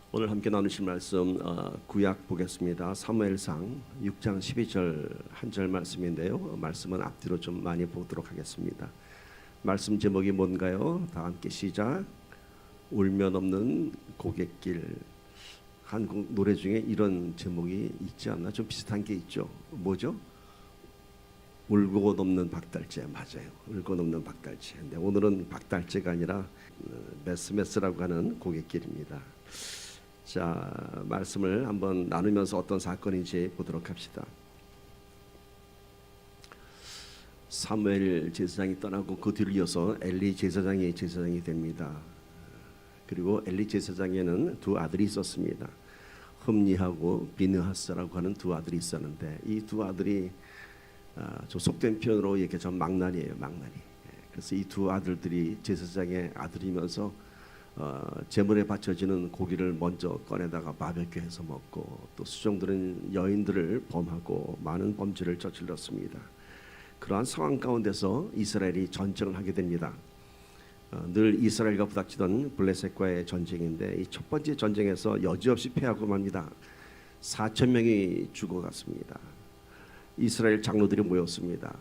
오늘 함께 나누실 말씀 구약 보겠습니다. 사무엘상 6장 12절 한 절 말씀인데요. 말씀은 앞뒤로 좀 많이 보도록 하겠습니다. 말씀 제목이 뭔가요? 다 함께 시작. 울면 없는 고갯길. 한국 노래 중에 이런 제목이 있지 않나? 좀 비슷한 게 있죠. 뭐죠? 울고 넘는 박달재. 맞아요. 울고 넘는 박달재. 근데 오늘은 박달재가 아니라 메스메스라고 하는 고갯길입니다. 자, 말씀을 한번 나누면서 어떤 사건인지 보도록 합시다. 사무엘 제사장이 떠나고 그 뒤를 이어서 엘리 제사장이 됩니다. 그리고 엘리 제사장에는 두 아들이 있었습니다. 흠니하고 비느하스라고 하는 두 아들이 있었는데 이 두 아들이 좀 속된 표현으로 얘기하자면 망나니예요. 망나니. 그래서 이 두 아들들이 제사장의 아들이면서 제물에 바쳐지는 고기를 먼저 꺼내다가 바베큐해서 먹고 또 수종들은 여인들을 범하고 많은 범죄를 저질렀습니다. 그러한 상황 가운데서 이스라엘이 전쟁을 하게 됩니다. 늘 이스라엘과 부닥치던 블레셋과의 전쟁인데 이 첫 번째 전쟁에서 여지없이 패하고 맙니다. 4천 명이 죽어갔습니다. 이스라엘 장로들이 모였습니다.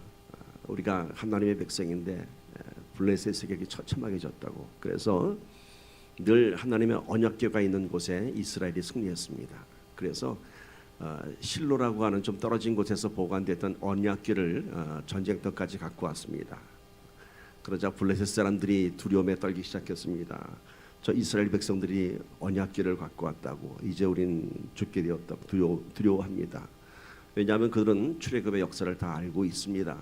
우리가 하나님의 백성인데 블레셋에게 처참하게 졌다고. 그래서 늘 하나님의 언약궤가 있는 곳에 이스라엘이 승리했습니다. 그래서 실로라고 하는 좀 떨어진 곳에서 보관됐던 언약궤를 전쟁터까지 갖고 왔습니다. 그러자 블레셋 사람들이 두려움에 떨기 시작했습니다. 저 이스라엘 백성들이 언약궤를 갖고 왔다고, 이제 우린 죽게 되었다고 두려워합니다. 왜냐하면 그들은 출애굽의 역사를 다 알고 있습니다.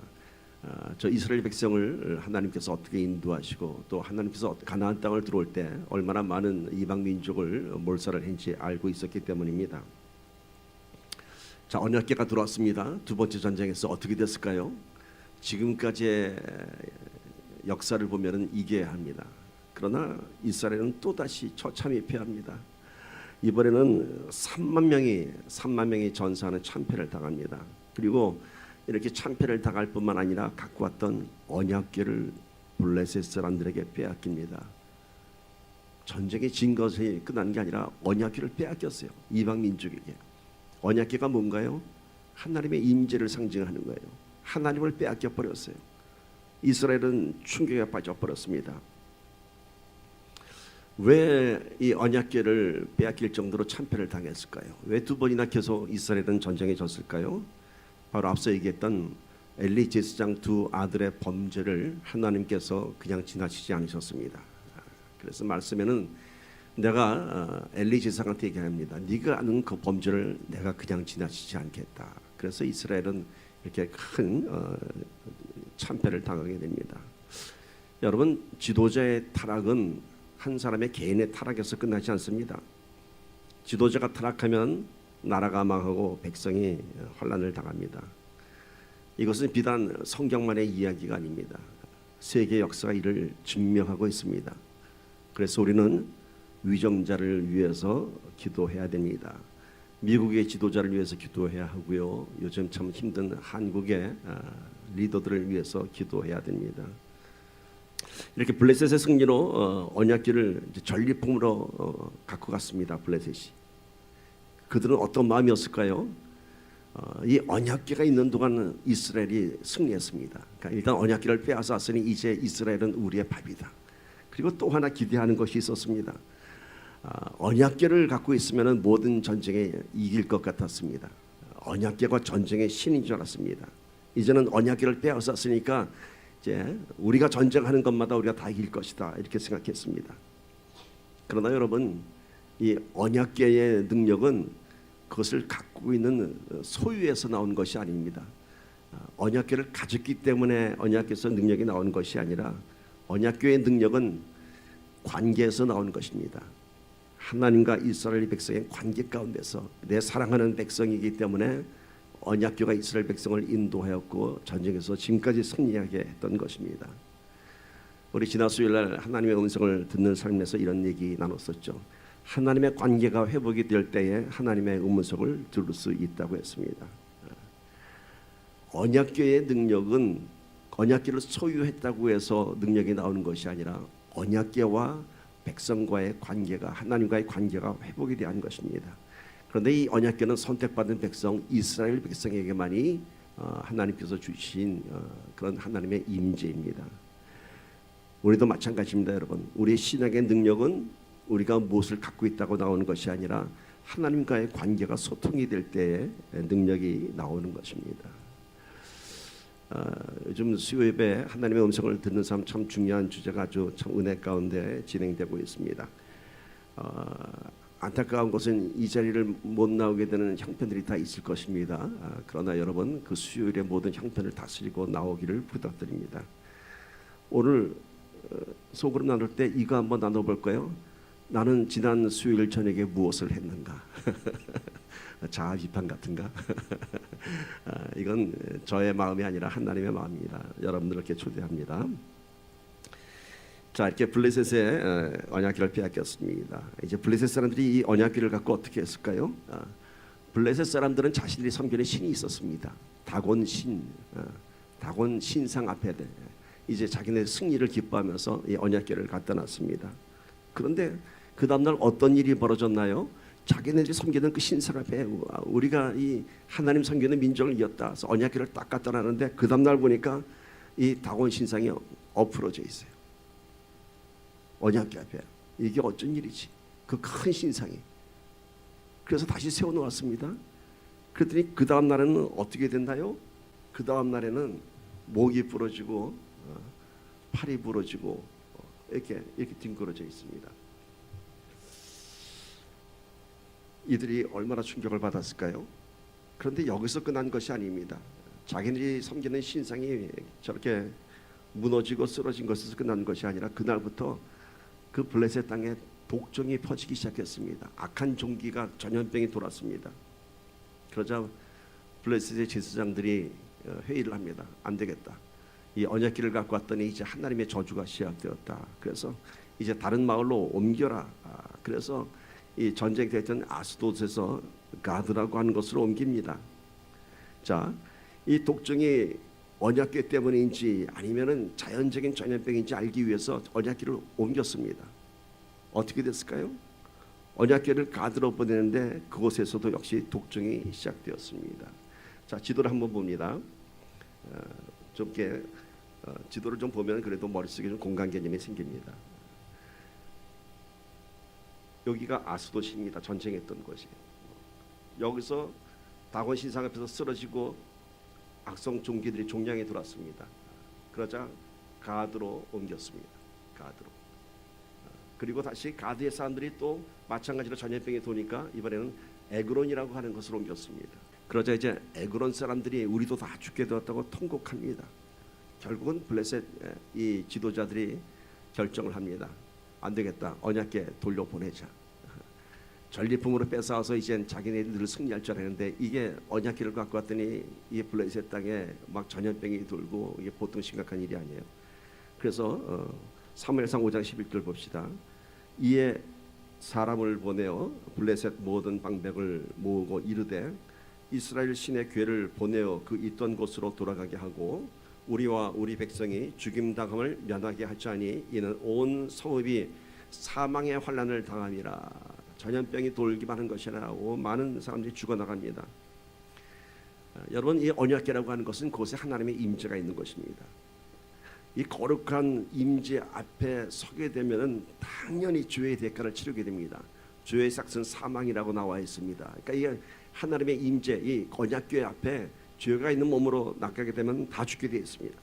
저 이스라엘 백성을 하나님께서 어떻게 인도하시고 또 하나님께서 가나안 땅을 들어올 때 얼마나 많은 이방 민족을 몰살을 했는지 알고 있었기 때문입니다. 자, 언약궤가 들어왔습니다. 두 번째 전쟁에서 어떻게 됐을까요? 지금까지의 역사를 보면은 이겨야 합니다. 그러나 이스라엘은 또다시 처참히 패합니다. 이번에는 3만 명이 전사하는 참패를 당합니다. 그리고 이렇게 참패를 당할 뿐만 아니라 갖고 왔던 언약궤를 블레셋 사람들에게 빼앗깁니다. 전쟁이 진 것이 끝난 게 아니라 언약궤를 빼앗겼어요. 이방 민족에게. 언약궤가 뭔가요? 하나님의 임재를 상징하는 거예요. 하나님을 빼앗겨 버렸어요. 이스라엘은 충격에 빠져버렸습니다. 왜 이 언약궤를 빼앗길 정도로 참패를 당했을까요? 왜 두 번이나 계속 이스라엘은 전쟁에 졌을까요? 바로 앞서 얘기했던 엘리 제사장 두 아들의 범죄를 하나님께서 그냥 지나치지 않으셨습니다. 그래서 말씀에는 내가 엘리 제사장한테 얘기합니다. 네가 아는 그 범죄를 내가 그냥 지나치지 않겠다. 그래서 이스라엘은 이렇게 큰 참패를 당하게 됩니다. 여러분, 지도자의 타락은 한 사람의 개인의 타락에서 끝나지 않습니다. 지도자가 타락하면 나라가 망하고 백성이 환난을 당합니다. 이것은 비단 성경만의 이야기가 아닙니다. 세계 역사가 이를 증명하고 있습니다. 그래서 우리는 위정자를 위해서 기도해야 됩니다. 미국의 지도자를 위해서 기도해야 하고요. 요즘 참 힘든 한국의 리더들을 위해서 기도해야 됩니다. 이렇게 블레셋의 승리로 언약궤를 전리품으로 갖고 갔습니다. 블레셋이. 그들은 어떤 마음이었을까요? 이 언약궤가 있는 동안 이스라엘이 승리했습니다. 그러니까 일단 언약궤를 빼앗아 왔으니 이제 이스라엘은 우리의 밥이다. 그리고 또 하나 기대하는 것이 있었습니다. 언약궤를 갖고 있으면 모든 전쟁에 이길 것 같았습니다. 언약궤가 전쟁의 신인 줄 알았습니다. 이제는 언약궤를 빼앗았으니까 이제 우리가 전쟁하는 것마다 우리가 다 이길 것이다, 이렇게 생각했습니다. 그러나 여러분, 이 언약궤의 능력은 그것을 갖고 있는 소유에서 나온 것이 아닙니다. 언약궤를 가졌기 때문에 언약궤에서 능력이 나오는 것이 아니라 언약궤의 능력은 관계에서 나오는 것입니다. 하나님과 이스라엘 백성의 관계 가운데서 내 사랑하는 백성이기 때문에 언약궤가 이스라엘 백성을 인도하였고 전쟁에서 지금까지 승리하게 했던 것입니다. 우리 지난 수요일날 하나님의 음성을 듣는 삶에서 이런 얘기 나눴었죠. 하나님의 관계가 회복이 될 때에 하나님의 음성을 들을 수 있다고 했습니다. 언약궤의 능력은 언약궤를 소유했다고 해서 능력이 나오는 것이 아니라 언약궤와 백성과의 관계가, 하나님과의 관계가 회복이 되는 것입니다. 그런데 이 언약궤는 선택받은 백성 이스라엘 백성에게만이 하나님께서 주신 그런 하나님의 임재입니다. 우리도 마찬가지입니다, 여러분. 우리의 신앙의 능력은 우리가 무엇을 갖고 있다고 나오는 것이 아니라 하나님과의 관계가 소통이 될 때에 능력이 나오는 것입니다. 요즘 수요 예배 하나님의 음성을 듣는 삶 참 중요한 주제가 아주 참 은혜 가운데 진행되고 있습니다. 안타까운 것은 이 자리를 못 나오게 되는 형편들이 다 있을 것입니다. 그러나 여러분 그 수요일의 모든 형편을 다스리고 나오기를 부탁드립니다. 오늘 속으로 나눌 때 이거 한번 나눠볼까요? 나는 지난 수요일 저녁에 무엇을 했는가? 자아 비판 같은가? 이건 저의 마음이 아니라 하나님의 마음입니다. 여러분들 이렇게 초대합니다. 자, 이렇게 블레셋의 언약궤를 빼앗겼습니다. 이제 블레셋 사람들이 이 언약궤를 갖고 어떻게 했을까요? 블레셋 사람들은 자신들이 섬기는 신이 있었습니다. 다곤 신, 다곤 신상 앞에 이제 자기네 승리를 기뻐하면서 이 언약궤를 갖다 놨습니다. 그런데 그 다음날 어떤 일이 벌어졌나요? 자기네들이 섬기는 그 신상 앞에 우리가 이 하나님 섬기는 민족을 이었다. 그래서 언약궤를 딱 갖다 놨는데 그 다음날 보니까 이 다곤 신상이 엎으러져 있어요. 언약궤 앞에. 이게 어쩐 일이지? 그 큰 신상이. 그래서 다시 세워놓았습니다. 그랬더니 그 다음 날에는 어떻게 됐나요? 그 다음 날에는 목이 부러지고 팔이 부러지고 이렇게 뒹굴어져 있습니다. 이들이 얼마나 충격을 받았을까요? 그런데 여기서 끝난 것이 아닙니다. 자기들이 섬기는 신상이 저렇게 무너지고 쓰러진 것에서 끝난 것이 아니라 그날부터 그 블레셋 땅에 독종이 퍼지기 시작했습니다. 악한 종기가 전염병이 돌았습니다. 그러자 블레셋의 제사장들이 회의를 합니다. 안 되겠다. 이 언약궤를 갖고 왔더니 이제 하나님의 저주가 시작되었다. 그래서 이제 다른 마을로 옮겨라. 그래서 이 전쟁이 됐던 아스돗에서 가드라고 하는 곳으로 옮깁니다. 자, 이 독종이 언약궤 때문인지 아니면은 자연적인 전염병인지 알기 위해서 언약궤를 옮겼습니다. 어떻게 됐을까요? 언약궤를 가드로 보내는데 그곳에서도 역시 독종이 시작되었습니다. 자, 지도를 한번 봅니다. 좀 이렇게 지도를 좀 보면 그래도 머릿속에 좀 공간 개념이 생깁니다. 여기가 아스돗입니다. 전쟁했던 곳이. 여기서 다곤 신상 앞에서 쓰러지고 악성 종기들이 종량에 들어왔습니다. 그러자 가드로 옮겼습니다. 가드로. 그리고 다시 가드의 사람들이 또 마찬가지로 전염병이 도니까 이번에는 에그론이라고 하는 것으로 옮겼습니다. 그러자 이제 에그론 사람들이 우리도 다 죽게 되었다고 통곡합니다. 결국은 블레셋 이 지도자들이 결정을 합니다. 안 되겠다. 언약궤 돌려보내자. 전리품으로 뺏어와서 이젠 자기네들을 승리할 줄 알았는데 이게 언약궤를 갖고 왔더니 이 블레셋 땅에 막 전염병이 돌고 이게 보통 심각한 일이 아니에요. 그래서 사무엘상 5장 11절 봅시다. 이에 사람을 보내어 블레셋 모든 방백을 모으고 이르되 이스라엘 신의 궤를 보내어 그 있던 곳으로 돌아가게 하고 우리와 우리 백성이 죽임당함을 면하게 하자니 이는 온 성읍이 사망의 환난을 당함이라. 전염병이 돌기만 한 것이라 하고 많은 사람들이 죽어나갑니다. 여러분, 이 언약궤라고 하는 것은 그곳에 하나님의 임재가 있는 것입니다. 이 거룩한 임재 앞에 서게 되면은 당연히 죄의 대가를 치르게 됩니다. 죄의 삭은 사망이라고 나와 있습니다. 그러니까 이게 하나님의 임재, 이 언약궤 앞에 죄가 있는 몸으로 나가게 되면 다 죽게 되어 있습니다.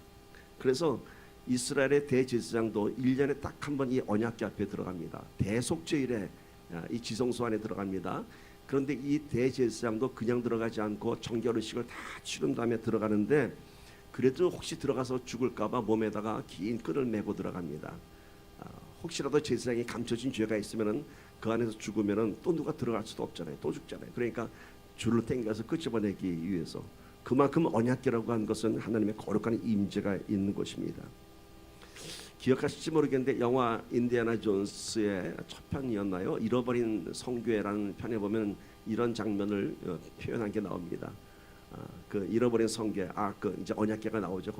그래서 이스라엘의 대제사장도 1년에 딱 한 번 이 언약궤 앞에 들어갑니다. 대속죄일에 이 지성소 안에 들어갑니다. 그런데 이 대제사장도 그냥 들어가지 않고 정결의식을 다 치른 다음에 들어가는데 그래도 혹시 들어가서 죽을까봐 몸에다가 긴 끈을 메고 들어갑니다. 혹시라도 제사장이 감춰진 죄가 있으면은 그 안에서 죽으면은 또 누가 들어갈 수도 없잖아요. 또 죽잖아요. 그러니까 줄을 당겨서 끄집어내기 위해서. 그만큼 언약궤라고 하는 것은 하나님의 거룩한 임재가 있는 것입니다. 기억하실지 모르겠는데 영화 인디아나 존스의 첫 편이었나요? 잃어버린 성궤라는 편에 보면 이런 장면을 표현한 게 나옵니다. 그 잃어버린 성궤, 그 이제 언약궤가 나오죠.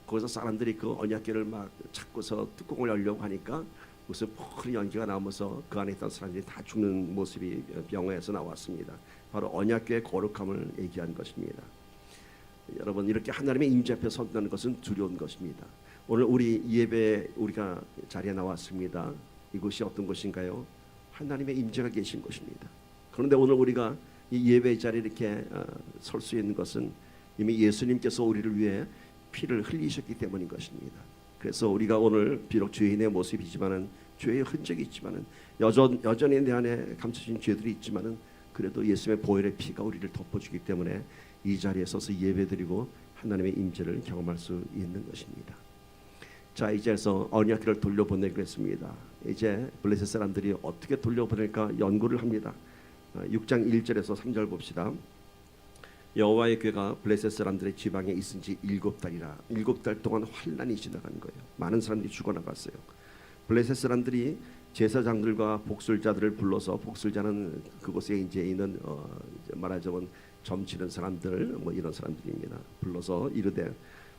거기서 사람들이 그 언약궤를 막 찾고서 뚜껑을 열려고 하니까 무슨 푸른 연기가 나오면서 그 안에 있던 사람들이 다 죽는 모습이 영화에서 나왔습니다. 바로 언약궤의 거룩함을 얘기한 것입니다. 여러분, 이렇게 하나님의 임재 앞에 선다는 것은 두려운 것입니다. 오늘 우리 예배 우리가 자리에 나왔습니다. 이곳이 어떤 곳인가요? 하나님의 임재가 계신 곳입니다. 그런데 오늘 우리가 이 예배 자리에 이렇게 설 수 있는 것은 이미 예수님께서 우리를 위해 피를 흘리셨기 때문인 것입니다. 그래서 우리가 오늘 비록 죄인의 모습이지만은, 죄의 흔적이 있지만은, 여전히 내 안에 감춰진 죄들이 있지만은, 그래도 예수님의 보혈의 피가 우리를 덮어주기 때문에 이 자리에 서서 예배드리고 하나님의 임재를 경험할 수 있는 것입니다. 자, 이제서 언약궤를 돌려보내기로 했습니다. 이제 블레셋 사람들이 어떻게 돌려보낼까 연구를 합니다. 6장 1절에서 3절 봅시다. 여호와의 궤가 블레셋 사람들의 지방에 있은 지 7달이라 7달 동안 환난이 지나간 거예요. 많은 사람들이 죽어나갔어요. 블레셋 사람들이 제사장들과 복술자들을 불러서, 복술자는 그곳에 이제 있는 말하자면 점치는 사람들, 뭐 이런 사람들입니다. 불러서 이르되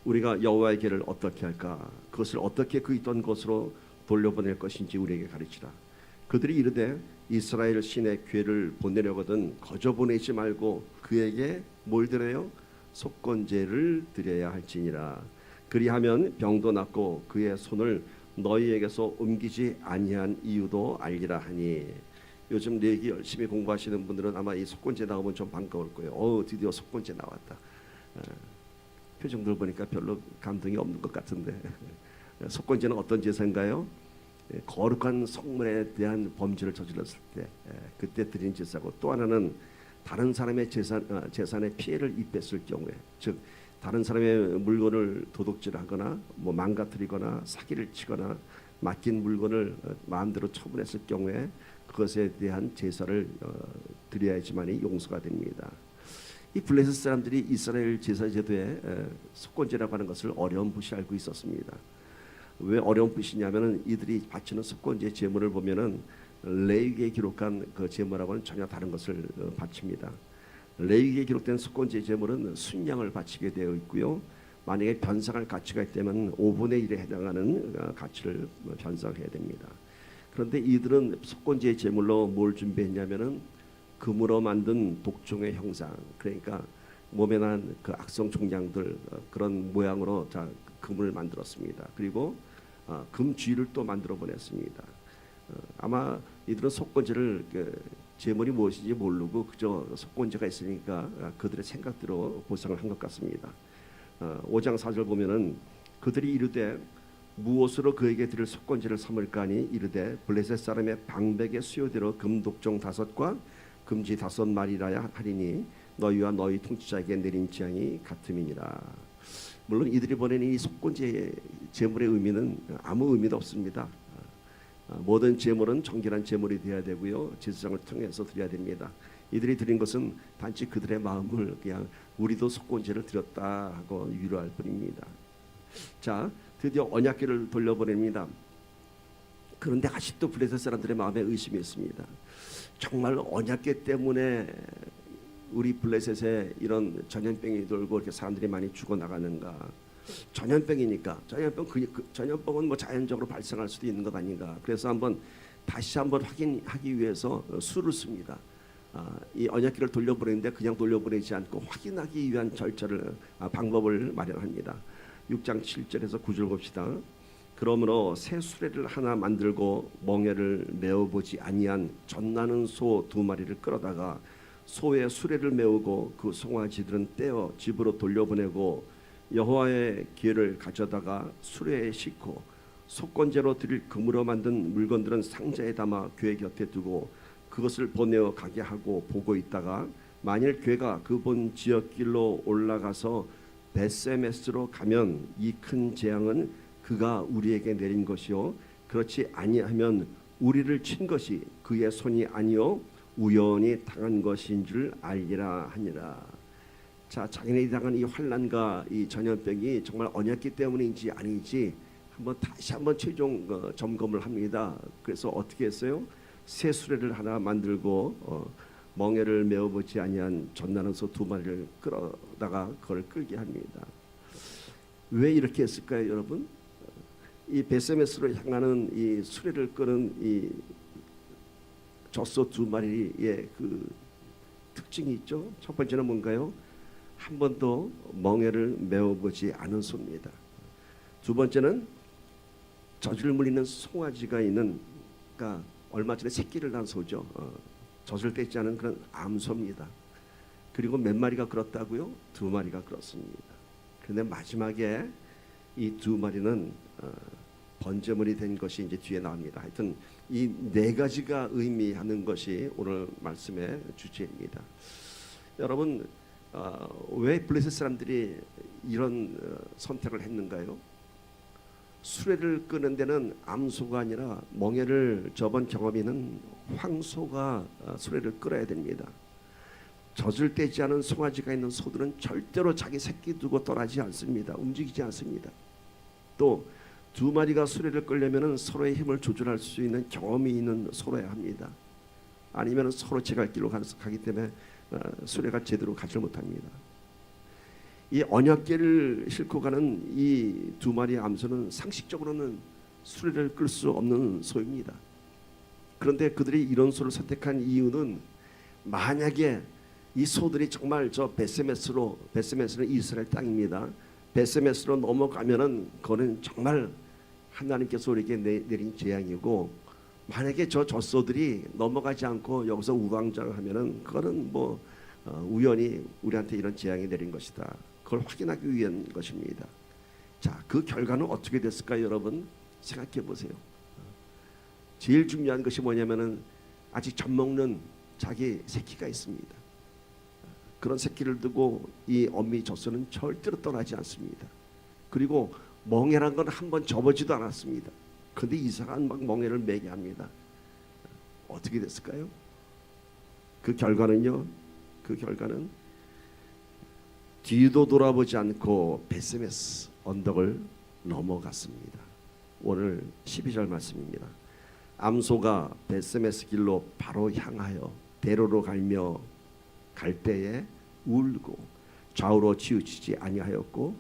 우리가 여호와의 궤를 어떻게 할까? 그것을 어떻게 그 있던 곳으로 돌려보낼 것인지 우리에게 가르치라. 그들이 이르되 이스라엘 신의 궤를 보내려거든 거저 보내지 말고 그에게 뭘 드려요? 속건제를 드려야 할지니라. 그리하면 병도 낫고 그의 손을 너희에게서 옮기지 아니한 이유도 알리라 하니. 요즘 레기 열심히 공부하시는 분들은 아마 이 속건제 나오면 좀 반가울 거예요. 드디어 속건제 나왔다. 표정들 보니까 별로 감동이 없는 것 같은데 속건제는 어떤 제사인가요? 거룩한 성물에 대한 범죄를 저질렀을 때 그때 드린 제사고, 또 하나는 다른 사람의 재산에 피해를 입혔을 경우에, 즉 다른 사람의 물건을 도둑질하거나 뭐 망가뜨리거나 사기를 치거나 맡긴 물건을 마음대로 처분했을 경우에 그것에 대한 제사를 드려야지만이 용서가 됩니다. 이 블레셋 사람들이 이스라엘 제사 제도에 속건제라고 하는 것을 어렴풋이 알고 있었습니다. 왜 어렴풋이냐면은 이들이 바치는 속건제 제물을 보면은 레위기에 기록한 그 제물하고는 전혀 다른 것을 바칩니다. 레위기에 기록된 속건제 제물은 순양을 바치게 되어 있고요. 만약에 변상할 가치가 있다면 5분의 1에 해당하는 가치를 변상해야 됩니다. 그런데 이들은 속건제 제물로 뭘 준비했냐면은 금으로 만든 독종의 형상, 그러니까 몸에 난 그 악성 종양들, 그런 모양으로 금을 만들었습니다. 그리고 금 쥐를 또 만들어 보냈습니다. 아마 이들은 속건제를 제물이 무엇인지 모르고 그저 속건제가 있으니까 그들의 생각대로 보상을 한 것 같습니다. 5장 4절 보면은 그들이 이르되 무엇으로 그에게 드릴 속건제를 삼을까 하니 이르되 블레셋 사람의 방백의 수요대로 금독종 5과 금쥐 5마리라야 하리니 너희와 너희 통치자에게 내린 재앙이 같음이니라. 물론 이들이 보내는 이 속건제 제물의 의미는 아무 의미도 없습니다. 모든 제물은 정결한 제물이 되어야 되고요, 제사장을 통해서 드려야 됩니다. 이들이 드린 것은 단지 그들의 마음을 그냥 우리도 속건제를 드렸다 하고 위로할 뿐입니다. 자, 드디어 언약궤를 돌려보냅니다. 그런데 아직도 블레셋 사람들의 마음에 의심이 있습니다. 정말 언약궤 때문에 우리 블레셋에 이런 전염병이 돌고 이렇게 사람들이 많이 죽어나가는가? 전염병이니까 전염병은 뭐 자연적으로 발생할 수도 있는 것 아닌가? 그래서 다시 한번 확인하기 위해서 수를 씁니다. 이 언약궤를 돌려보내는데 그냥 돌려보내지 않고 확인하기 위한 방법을 마련합니다. 6장 7절에서 9절 봅시다. 그러므로 새 수레를 하나 만들고 멍에를 메어보지 아니한 젖나는 소 2마리를 끌어다가 소의 수레를 메우고 그 송아지들은 떼어 집으로 돌려보내고 여호와의 궤를 가져다가 수레에 싣고 속건제로 드릴 금으로 만든 물건들은 상자에 담아 궤 곁에 두고 그것을 보내어 가게 하고 보고 있다가 만일 궤가 그 본 지역길로 올라가서 베세메스로 가면 이 큰 재앙은 그가 우리에게 내린 것이요 그렇지 아니하면 우리를 친 것이 그의 손이 아니요 우연히 당한 것인 줄 알리라 하니라. 자, 자기네들이 당한 이 환난과 이 전염병이 정말 언약궤 때문인지 아닌지 다시 한번 최종 점검을 합니다. 그래서 어떻게 했어요? 새 수레를 하나 만들고 멍에를 메어보지 아니한 젖나는 소 2마리를 끌어다가 그걸 끌게 합니다. 왜 이렇게 했을까요, 여러분? 이 베세메스로 향하는 이 수레를 끄는 이 젖소 두 마리의 그 특징이 있죠. 첫 번째는 뭔가요? 한 번도 멍에를 메어보지 않은 소입니다. 두 번째는 젖을 물리는 송아지가 있는, 그러니까 얼마 전에 새끼를 낳은 소죠. 젖을 떼지 않은 그런 암소입니다. 그리고 몇 마리가 그렇다고요? 두 마리가 그렇습니다. 그런데 마지막에 이 두 마리는 번제물이 된 것이 이제 뒤에 나옵니다. 하여튼 이 네 가지가 의미하는 것이 오늘 말씀의 주제입니다. 여러분, 왜 블레셋 사람들이 이런 선택을 했는가요? 수레를 끄는 데는 암소가 아니라 멍에를 접은 경험이 있는 황소가 수레를 끌어야 됩니다. 젖을 떼지 않은 송아지가 있는 소들은 절대로 자기 새끼 두고 떠나지 않습니다. 움직이지 않습니다. 또 두 마리가 수레를 끌려면 서로의 힘을 조절할 수 있는 경험이 있는 소로야 합니다. 아니면 서로 제갈길로 가기 때문에 수레가 제대로 가지 못합니다. 이 언약궤를 싣고 가는 이 두 마리의 암소는 상식적으로는 수레를 끌 수 없는 소입니다. 그런데 그들이 이런 소를 선택한 이유는, 만약에 이 소들이 정말 저 베세메스는 이스라엘 땅입니다. 베세메스로 넘어가면은 그거는 정말 하나님께서 우리에게 내린 재앙이고, 만약에 저 젖소들이 넘어가지 않고 여기서 우왕좌왕 하면은 그거는 뭐 우연히 우리한테 이런 재앙이 내린 것이다. 그걸 확인하기 위한 것입니다. 자, 그 결과는 어떻게 됐을까요, 여러분? 생각해 보세요. 제일 중요한 것이 뭐냐면은 아직 젖 먹는 자기 새끼가 있습니다. 그런 새끼를 두고 이 어미 젖소는 절대로 떠나지 않습니다. 그리고 멍에란 건 한번 접어지도 않았습니다. 그런데 이상한 막 멍에를 매게 합니다. 어떻게 됐을까요? 그 결과는 뒤도 돌아보지 않고 베세메스 언덕을 넘어갔습니다. 오늘 12절 말씀입니다. 암소가 베세메스 길로 바로 향하여 대로로 갈며 갈 때에 울고 좌우로 치우치지 아니하였고,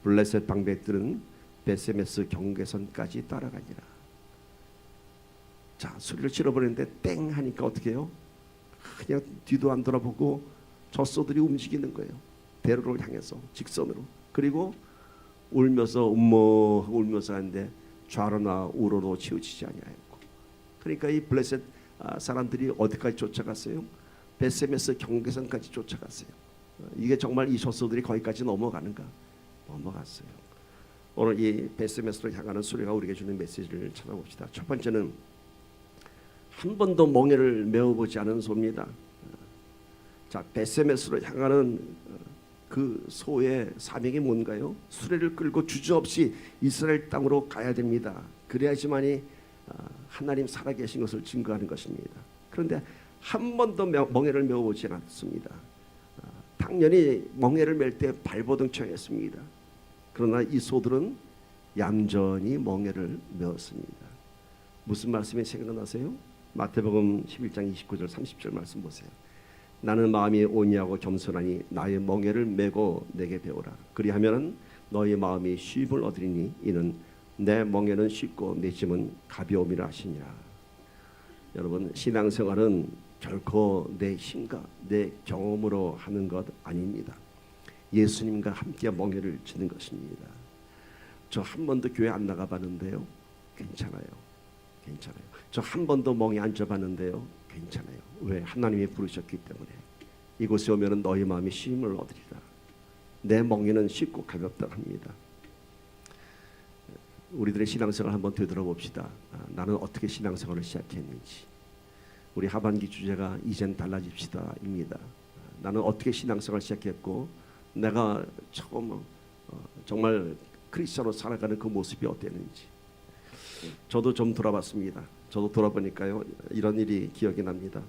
블레셋 방백들은 베세메스 경계선까지 따라가니라. 자, 소리를 질러버리는데 땡 하니까 어떻게 해요? 그냥 뒤도 안 돌아보고 젖소들이 움직이는 거예요. 대로를 향해서 직선으로. 그리고 울면서 울면서 하는데 좌로나 우로로 치우치지 아니하였고. 그러니까 이 블레셋 사람들이 어디까지 쫓아갔어요? 베세메스 경계선까지 쫓아갔어요. 이게 정말 이 젖소들이 거기까지 넘어가는가? 넘어갔어요. 오늘 이 베세메스로 향하는 수레가 우리에게 주는 메시지를 찾아봅시다. 첫 번째는 한 번도 멍에를 메어보지 않은 소입니다. 자, 베세메스로 향하는 그 소의 사명이 뭔가요? 수레를 끌고 주저없이 이스라엘 땅으로 가야 됩니다. 그래야지만이 하나님 살아계신 것을 증거하는 것입니다. 그런데 한 번도 멍에를 메어보지 않았습니다. 당연히 멍에를 멜 때 발버둥 쳐했습니다. 그러나 이 소들은 얌전히 멍에를 메었습니다. 무슨 말씀이 생각나세요? 마태복음 11장 29절 30절 말씀 보세요. 나는 마음이 온유하고 겸손하니 나의 멍에를 메고 내게 배우라. 그리하면 너의 마음이 쉼을 얻으리니 이는 내 멍에는 쉽고 내 짐은 가벼움이라 하시니라. 여러분, 신앙생활은 결코 내 힘과 내 경험으로 하는 것 아닙니다. 예수님과 함께 멍에를 지는 것입니다. 저 한 번도 교회 안 나가봤는데요. 괜찮아요. 저 한 번도 멍에 앉아봤는데요. 괜찮아요. 왜? 하나님이 부르셨기 때문에. 이곳에 오면은 너희 마음이 쉼을 얻으리라. 내 멍에는 쉽고 가볍다 합니다. 우리들의 신앙생활 한번 되돌아봅시다. 나는 어떻게 신앙생활을 시작했는지. 우리 하반기 주제가 이젠 달라집시다입니다. 나는 어떻게 신앙생활을 시작했고, 내가 처음 정말 크리스천으로 살아가는 그 모습이 어땠는지. 저도 좀 돌아봤습니다. 저도 돌아보니까요, 이런 일이 기억이 납니다.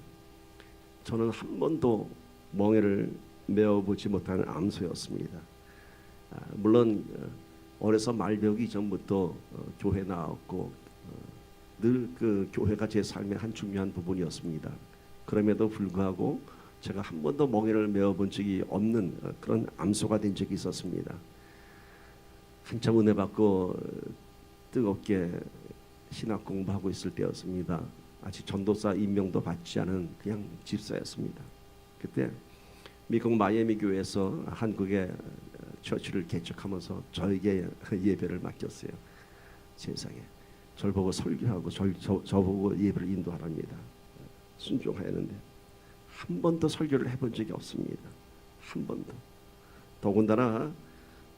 저는 한 번도 멍에를 메어보지 못하는 암소였습니다. 물론 어려서 말 배우기 전부터 교회 나왔고 늘 그 교회가 제 삶의 한 중요한 부분이었습니다. 그럼에도 불구하고 제가 한 번도 멍에를 메어본 적이 없는 그런 암소가 된 적이 있었습니다. 한참 은혜 받고 뜨겁게 신학 공부하고 있을 때였습니다. 아직 전도사 임명도 받지 않은 그냥 집사였습니다. 그때 미국 마이애미 교회에서 한국의 처치를 개척하면서 저에게 예배를 맡겼어요. 세상에 저를 보고 설교하고 저보고 예배를 인도하랍니다. 순종하였는데 한 번도 설교를 해본 적이 없습니다. 한 번도. 더군다나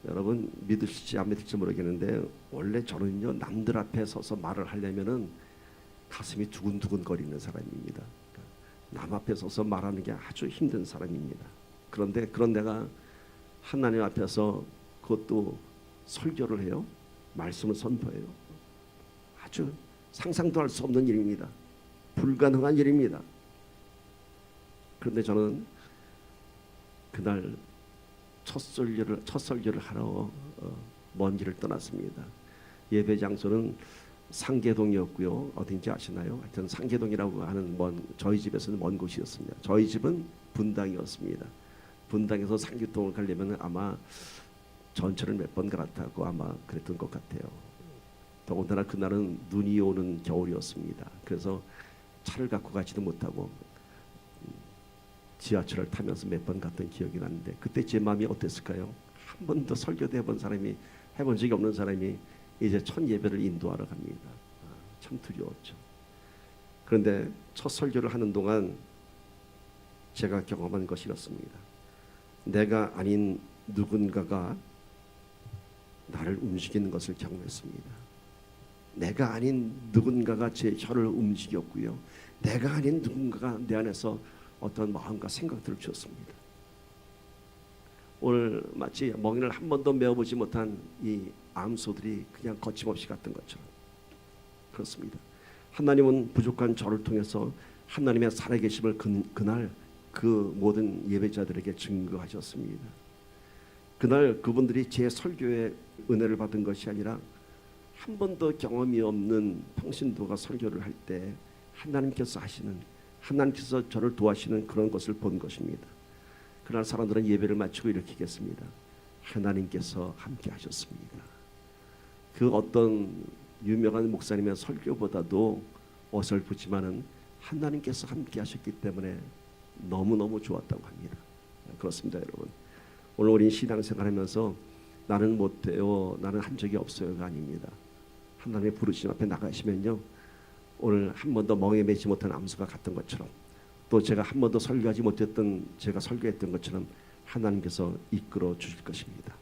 여러분 믿으실지 안 믿을지 모르겠는데 원래 저는요 남들 앞에 서서 말을 하려면은 가슴이 두근두근 거리는 사람입니다. 남 앞에 서서 말하는 게 아주 힘든 사람입니다. 그런데 그런 내가 하나님 앞에서 그것도 설교를 해요. 말씀을 선포해요. 아주 상상도 할 수 없는 일입니다. 불가능한 일입니다. 그런데 저는 그날 첫 설교를 하러 먼 길을 떠났습니다. 예배 장소는 상계동이었고요. 어딘지 아시나요? 하여튼 상계동이라고 하는 저희 집에서는 먼 곳이었습니다. 저희 집은 분당이었습니다. 분당에서 상계동을 가려면 아마 전철을 몇 번 갈아타고 아마 그랬던 것 같아요. 더군다나 그날은 눈이 오는 겨울이었습니다. 그래서 차를 갖고 가지도 못하고 지하철을 타면서 몇 번 갔던 기억이 나는데 그때 제 마음이 어땠을까요? 한 번도 설교도 해본 적이 없는 사람이 이제 첫 예배를 인도하러 갑니다. 참 두려웠죠. 그런데 첫 설교를 하는 동안 제가 경험한 것이 이렇습니다. 내가 아닌 누군가가 나를 움직이는 것을 경험했습니다. 내가 아닌 누군가가 제 혀를 움직였고요. 내가 아닌 누군가가 내 안에서 어떤 마음과 생각들을 주었습니다. 오늘 마치 멍이를 한 번도 메어보지 못한 이 암소들이 그냥 거침없이 갔던 것처럼 그렇습니다. 하나님은 부족한 저를 통해서 하나님의 살아계심을 그날 그 모든 예배자들에게 증거하셨습니다. 그날 그분들이 제 설교에 은혜를 받은 것이 아니라 한 번도 경험이 없는 평신도가 설교를 할 때 하나님께서 저를 도와시는 그런 것을 본 것입니다. 그날 사람들은 예배를 마치고 이렇게 했습니다. 하나님께서 함께 하셨습니다. 그 어떤 유명한 목사님의 설교보다도 어설프지만은 하나님께서 함께 하셨기 때문에 너무너무 좋았다고 합니다. 그렇습니다, 여러분. 오늘 우리 신앙생활하면서 나는 못해요, 나는 한 적이 없어요가 아닙니다. 하나님의 부르심 앞에 나가시면요, 오늘 한 번도 멍에 매지 못한 암수가 같은 것처럼, 또 제가 한 번도 설교하지 못했던 제가 설교했던 것처럼 하나님께서 이끌어 주실 것입니다.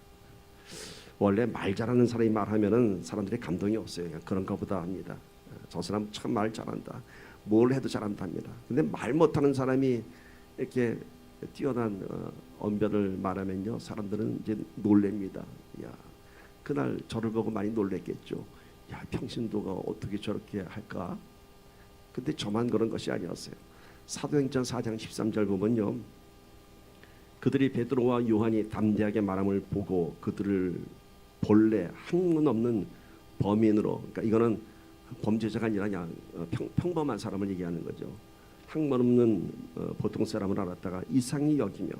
원래 말 잘하는 사람이 말하면은 사람들이 감동이 없어요. 그냥 그런가 보다 합니다. 저 사람 참 말 잘한다, 뭘 해도 잘한다 합니다. 근데 말 못하는 사람이 이렇게 뛰어난 언변을 말하면요, 사람들은 이제 놀랍니다. 야, 그날 저를 보고 많이 놀랬겠죠. 야, 평신도가 어떻게 저렇게 할까? 근데 저만 그런 것이 아니었어요. 사도행전 4장 13절 보면요, 그들이 베드로와 요한이 담대하게 말함을 보고 그들을 본래 학문 없는 범인으로, 그러니까 이거는 범죄자가 아니라 그냥 평범한 사람을 얘기하는 거죠. 학문 없는 보통 사람을 알았다가 이상히 여기며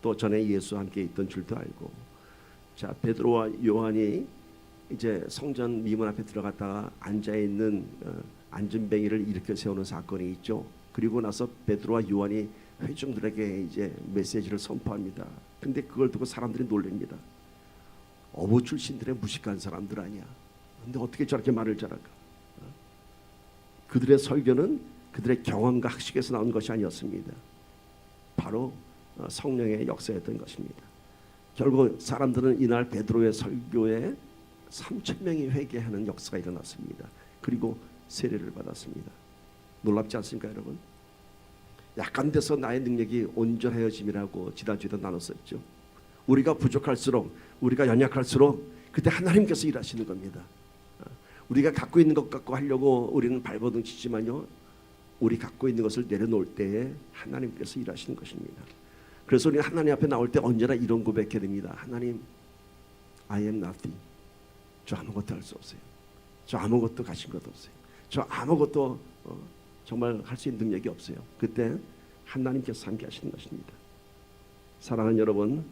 또 전에 예수와 함께 있던 줄도 알고, 자, 베드로와 요한이 이제 성전 미문 앞에 들어갔다가 앉아 있는 안전뱅이를 일으켜 세우는 사건이 있죠. 그리고 나서 베드로와 요한이 회중들에게 이제 메시지를 선포합니다. 근데 그걸 두고 사람들이 놀랍니다. 어부 출신들의 무식한 사람들 아니야. 근데 어떻게 저렇게 말을 잘할까? 그들의 설교는 그들의 경험과 학식에서 나온 것이 아니었습니다. 바로 성령의 역사였던 것입니다. 결국 사람들은 이날 베드로의 설교에 3,000명이 회개하는 역사가 일어났습니다. 그리고 세례를 받았습니다. 놀랍지 않습니까, 여러분? 약간 돼서 나의 능력이 온전해짐이라고 지난주에도 나눴었죠. 우리가 부족할수록, 우리가 연약할수록 그때 하나님께서 일하시는 겁니다. 우리가 갖고 있는 것 갖고 하려고 우리는 발버둥 치지만요, 우리 갖고 있는 것을 내려놓을 때에 하나님께서 일하시는 것입니다. 그래서 우리 하나님 앞에 나올 때 언제나 이런 고백해야 됩니다. 하나님, I am nothing. 저 아무것도 할 수 없어요. 저 아무것도 가진 것도 없어요. 저 아무것도 정말 할 수 있는 능력이 없어요. 그때 하나님께서 함께 하시는 것입니다. 사랑하는 여러분,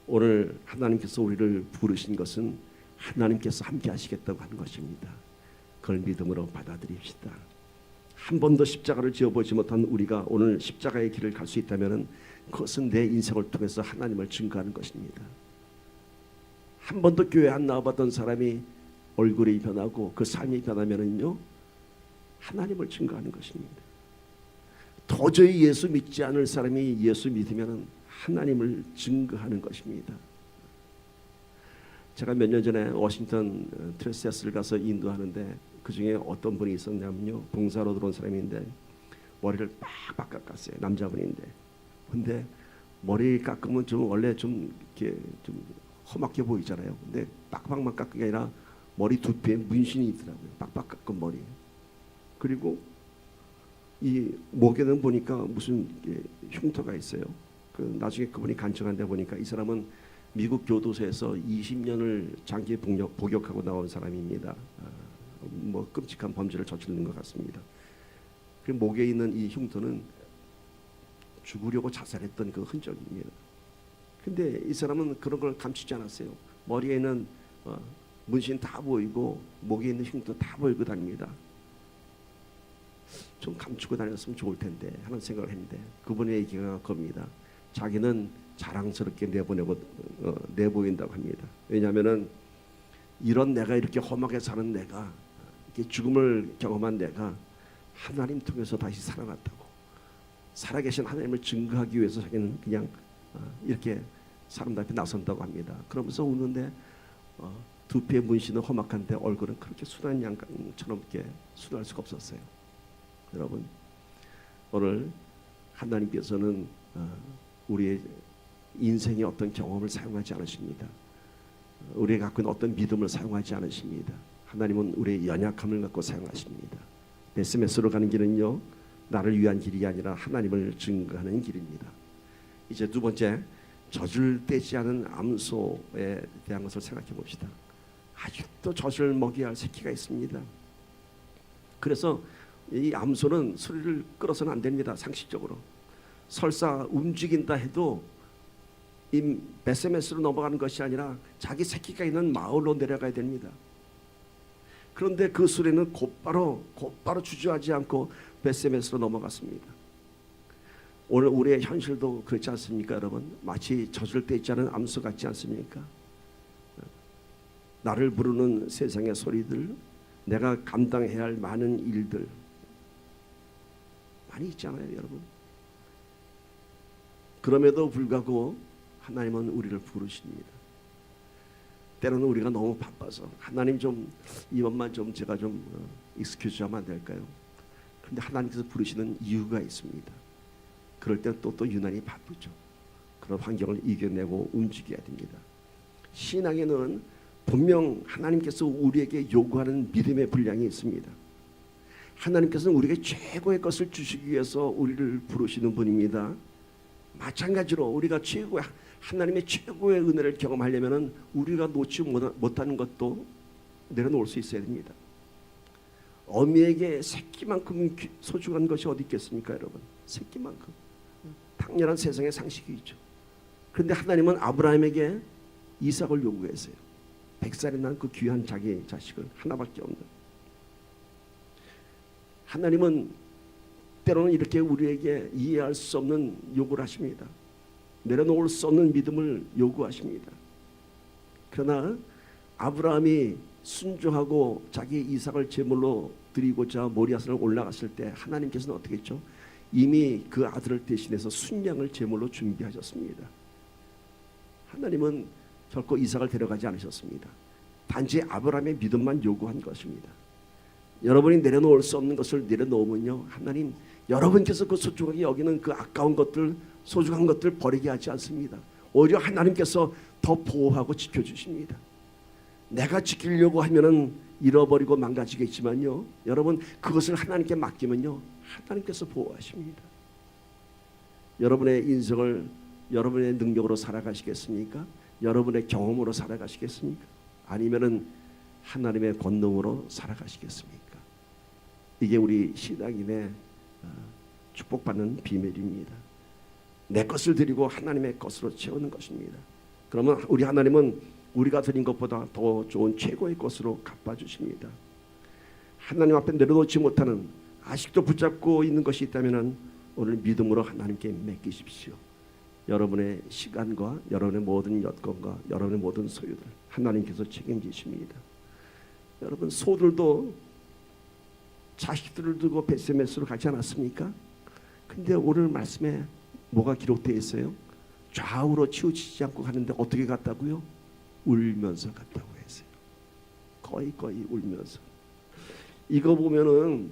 오늘 하나님께서 우리를 부르신 것은 하나님께서 함께 하시겠다고 하는 것입니다. 그걸 믿음으로 받아들입시다. 한 번도 십자가를 지어보지 못한 우리가 오늘 십자가의 길을 갈 수 있다면 그것은 내 인생을 통해서 하나님을 증거하는 것입니다. 한 번도 교회 안 나와봤던 사람이 얼굴이 변하고 그 삶이 변하면은요, 하나님을 증거하는 것입니다. 도저히 예수 믿지 않을 사람이 예수 믿으면 하나님을 증거하는 것입니다. 제가 몇 년 전에 워싱턴 트레스에스를 가서 인도하는데 그 중에 어떤 분이 있었냐면요, 봉사로 들어온 사람인데 머리를 빡빡 깎았어요. 남자분인데. 근데 머리 깎으면 좀 원래 좀 이렇게 좀 험하게 보이잖아요. 근데 빡빡만 깎은 게 아니라 머리 두피에 문신이 있더라고요. 빡빡 깎은 머리. 그리고 이 목에는 보니까 무슨 흉터가 있어요. 그 나중에 그분이 간청한데 보니까 이 사람은 미국 교도소에서 20년을 장기 복역하고 나온 사람입니다. 뭐 끔찍한 범죄를 저지르는 것 같습니다. 그 목에 있는 이 흉터는 죽으려고 자살했던 그 흔적입니다. 근데 이 사람은 그런 걸 감추지 않았어요. 머리에 있는 문신 다 보이고 목에 있는 흉터 다 보이고 다닙니다. 좀 감추고 다녔으면 좋을 텐데 하는 생각을 했는데 그분의 얘기가 겁니다. 자기는 자랑스럽게 내보인다고 합니다. 왜냐하면은 이런 내가 이렇게 험하게 사는 내가 이렇게 죽음을 경험한 내가 하나님 통해서 다시 살아났다고, 살아계신 하나님을 증거하기 위해서 자기는 그냥 이렇게 사람들 앞에 나선다고 합니다. 그러면서 우는데 두피에 문신은 험악한데 얼굴은 그렇게 순한 양처럼 이렇게 순할 수가 없었어요. 여러분, 오늘 하나님께서는 우리의 인생의 어떤 경험을 사용하지 않으십니다. 우리가 갖고 있는 어떤 믿음을 사용하지 않으십니다. 하나님은 우리의 연약함을 갖고 사용하십니다. 베스메스로 가는 길은요, 나를 위한 길이 아니라 하나님을 증거하는 길입니다. 이제 두 번째, 젖을 떼지 않은 암소에 대한 것을 생각해 봅시다. 아직도 젖을 먹여야 할 새끼가 있습니다. 그래서 이 암소는 소리를 끌어서는 안 됩니다. 상식적으로 설사 움직인다 해도 이 베세메스로 넘어가는 것이 아니라 자기 새끼가 있는 마을로 내려가야 됩니다. 그런데 그 소리는 곧바로 주저하지 않고 베세메스로 넘어갔습니다. 오늘 우리의 현실도 그렇지 않습니까, 여러분? 마치 젖을 떼지 않은 암소 같지 않습니까? 나를 부르는 세상의 소리들, 내가 감당해야 할 많은 일들 많이 있잖아요, 여러분. 그럼에도 불구하고 하나님은 우리를 부르십니다. 때로는 우리가 너무 바빠서 하나님 좀 이것만 좀 제가 좀 익스큐즈 하면 안 될까요? 그런데 하나님께서 부르시는 이유가 있습니다. 그럴 때 또 유난히 바쁘죠. 그런 환경을 이겨내고 움직여야 됩니다. 신앙에는 분명 하나님께서 우리에게 요구하는 믿음의 분량이 있습니다. 하나님께서는 우리에게 최고의 것을 주시기 위해서 우리를 부르시는 분입니다. 마찬가지로 우리가 하나님의 최고의 은혜를 경험하려면 우리가 놓지 못하는 것도 내려놓을 수 있어야 됩니다. 어미에게 새끼만큼 소중한 것이 어디 있겠습니까, 여러분? 새끼만큼 당연한 세상의 상식이 있죠. 그런데 하나님은 아브라함에게 이삭을 요구했어요. 100살이 난 그 귀한 자기 자식을 하나밖에 없는. 하나님은 때로는 이렇게 우리에게 이해할 수 없는 요구를 하십니다. 내려놓을 수 없는 믿음을 요구하십니다. 그러나 아브라함이 순종하고 자기 이삭을 제물로 드리고자 모리아산을 올라갔을 때 하나님께서는 어떻게 했죠? 이미 그 아들을 대신해서 순양을 제물로 준비하셨습니다. 하나님은 결코 이삭을 데려가지 않으셨습니다. 단지 아브라함의 믿음만 요구한 것입니다. 여러분이 내려놓을 수 없는 것을 내려놓으면요, 하나님 여러분께서 그 소중하게 여기는 그 아까운 것들, 소중한 것들 버리게 하지 않습니다. 오히려 하나님께서 더 보호하고 지켜주십니다. 내가 지키려고 하면은 잃어버리고 망가지겠지만요, 여러분 그것을 하나님께 맡기면요, 하나님께서 보호하십니다. 여러분의 인생을 여러분의 능력으로 살아가시겠습니까? 여러분의 경험으로 살아가시겠습니까? 아니면은 하나님의 권능으로 살아가시겠습니까? 이게 우리 신앙인의 축복받는 비밀입니다. 내 것을 드리고 하나님의 것으로 채우는 것입니다. 그러면 우리 하나님은 우리가 드린 것보다 더 좋은 최고의 것으로 갚아주십니다. 하나님 앞에 내려놓지 못하는 아직도 붙잡고 있는 것이 있다면 오늘 믿음으로 하나님께 맡기십시오. 여러분의 시간과 여러분의 모든 여건과 여러분의 모든 소유들 하나님께서 책임지십니다. 여러분, 소들도 자식들을 두고 벳세메스로 가지 않았습니까? 근데 오늘 말씀에 뭐가 기록되어 있어요? 좌우로 치우치지 않고 가는데 어떻게 갔다고요? 울면서 갔다고 했어요. 거의 울면서. 이거 보면은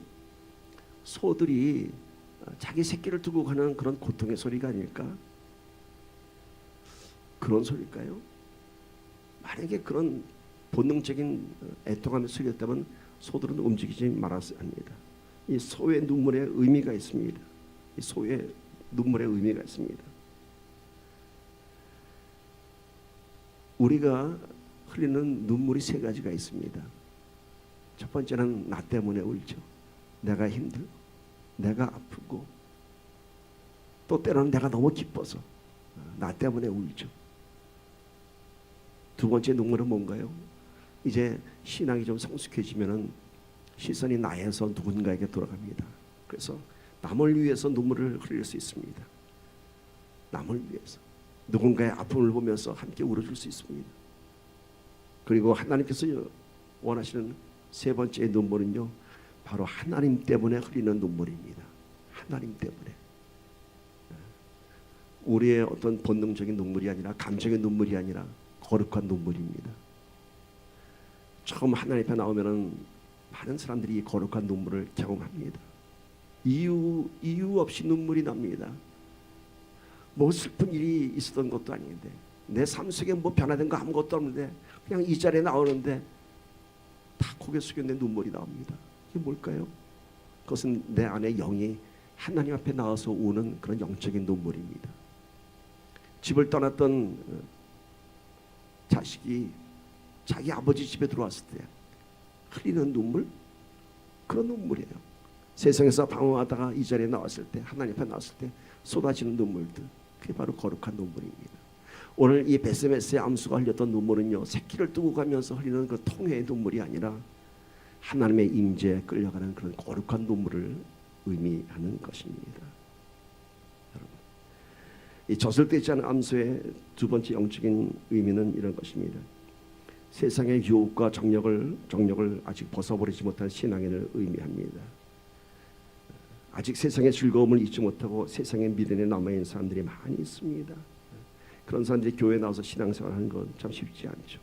소들이 자기 새끼를 두고 가는 그런 고통의 소리가 아닐까? 그런 소리일까요? 만약에 그런 본능적인 애통함의 소리였다면 소들은 움직이지 말았어야 합니다. 이 소의 눈물에 의미가 있습니다. 이 소의 눈물에 의미가 있습니다. 우리가 흘리는 눈물이 세 가지가 있습니다. 첫 번째는 나 때문에 울죠. 내가 힘들고 내가 아프고 또 때로는 내가 너무 기뻐서 나 때문에 울죠. 두 번째 눈물은 뭔가요? 이제 신앙이 좀 성숙해지면은 시선이 나에서 누군가에게 돌아갑니다. 그래서 남을 위해서 눈물을 흘릴 수 있습니다. 남을 위해서 누군가의 아픔을 보면서 함께 울어줄 수 있습니다. 그리고 하나님께서 원하시는 세 번째 눈물은요, 바로 하나님 때문에 흘리는 눈물입니다. 하나님 때문에. 우리의 어떤 본능적인 눈물이 아니라 감정의 눈물이 아니라 거룩한 눈물입니다. 처음 하나님 앞에 나오면은 많은 사람들이 이 거룩한 눈물을 경험합니다. 이유 없이 눈물이 납니다. 뭐 슬픈 일이 있었던 것도 아닌데, 내 삶 속에 뭐 변화된 거 아무것도 없는데 그냥 이 자리에 나오는데 다 고개 숙였는데 눈물이 나옵니다. 이게 뭘까요? 그것은 내 안에 영이 하나님 앞에 나와서 우는 그런 영적인 눈물입니다. 집을 떠났던 자식이 자기 아버지 집에 들어왔을 때 흘리는 눈물, 그런 눈물이에요. 세상에서 방황하다가 이 자리에 나왔을 때, 하나님 앞에 나왔을 때 쏟아지는 눈물들, 그게 바로 거룩한 눈물입니다. 오늘 이 벳세메스의 암수가 흘렸던 눈물은요, 새끼를 두고 가면서 흘리는 그 통회의 눈물이 아니라 하나님의 임재에 끌려가는 그런 거룩한 눈물을 의미하는 것입니다. 여러분, 이 젖을되지 않은 암수의 두 번째 영적인 의미는 이런 것입니다. 세상의 유혹과 정력을 아직 벗어버리지 못한 신앙인을 의미합니다. 아직 세상의 즐거움을 잊지 못하고 세상의 미련에 남아있는 사람들이 많이 있습니다. 그런 사람들이 교회에 나와서 신앙생활하는 건 참 쉽지 않죠.